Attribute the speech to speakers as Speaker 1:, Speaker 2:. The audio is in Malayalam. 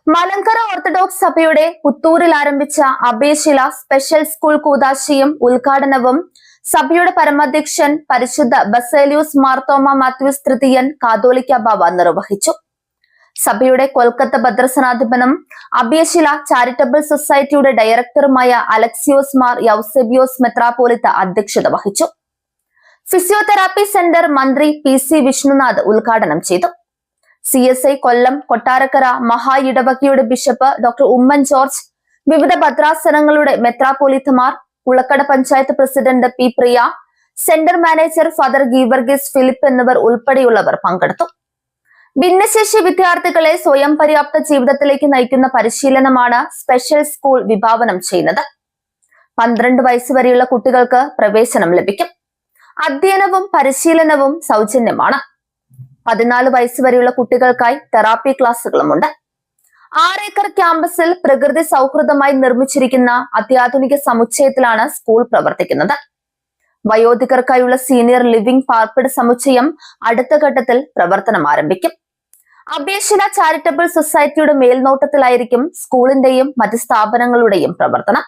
Speaker 1: മലങ്കര ഓർത്തഡോക്സ് സഭയുടെ പുത്തൂരിൽ ആരംഭിച്ച അഭയശില സ്പെഷ്യൽ സ്കൂൾ കൂദാശയും ഉദ്ഘാടനവും സഭയുടെ പരമാധ്യക്ഷൻ പരിശുദ്ധ ബസേലിയൂസ് മാർത്തോമ മാത്യൂസ് തൃതീയൻ കാതോലിക്ക ബാവ നിർവഹിച്ചു. സഭയുടെ കൊൽക്കത്ത ഭദ്രസനാധിപനും അഭയശില ചാരിറ്റബിൾ സൊസൈറ്റിയുടെ ഡയറക്ടറുമായ അലക്സിയോസ് മാർ യൗസെബിയോസ് മെത്രാപോലിത്ത അധ്യക്ഷത വഹിച്ചു. ഫിസിയോതെറാപ്പി സെന്റർ മന്ത്രി PC വിഷ്ണുനാഥ് ഉദ്ഘാടനം ചെയ്തു. CSI കൊല്ലം കൊട്ടാരക്കര മഹാ ഇടവകയുടെ ബിഷപ്പ് ഡോക്ടർ ഉമ്മൻ ജോർജ്, വിവിധ ഭദ്രാസനങ്ങളുടെ മെത്രാപോലിത്തമാർ, Kulakkada panchayat president P Priya, centre manager father Geevarghese Philip എന്നിവർ ഉൾപ്പെടെയുള്ളവർ പങ്കെടുത്തു. ഭിന്നശേഷി വിദ്യാർത്ഥികളെ സ്വയം പര്യാപ്ത ജീവിതത്തിലേക്ക് നയിക്കുന്ന പരിശീലനമാണ് സ്പെഷ്യൽ സ്കൂൾ വിഭാവനം ചെയ്യുന്നത്. 12 വയസ്സ് വരെയുള്ള കുട്ടികൾക്ക് പ്രവേശനം ലഭിക്കും. അധ്യയനവും പരിശീലനവും സൗജന്യമാണ്. 14 വയസ്സ് വരെയുള്ള കുട്ടികൾക്കായി തെറാപ്പി ക്ലാസുകളുമുണ്ട്. 6 ഏക്കർ ക്യാമ്പസിൽ പ്രകൃതി സൗഹൃദമായി നിർമ്മിച്ചിരിക്കുന്ന അത്യാധുനിക സമുച്ചയത്തിലാണ് സ്കൂൾ പ്രവർത്തിക്കുന്നത്. വയോധികർക്കായുള്ള സീനിയർ ലിവിംഗ് പാർപ്പിട സമുച്ചയം അടുത്ത ഘട്ടത്തിൽ പ്രവർത്തനം ആരംഭിക്കും. അഭയശില ചാരിറ്റബിൾ സൊസൈറ്റിയുടെ മേൽനോട്ടത്തിലായിരിക്കും സ്കൂളിന്റെയും മറ്റ് സ്ഥാപനങ്ങളുടെയും പ്രവർത്തനം.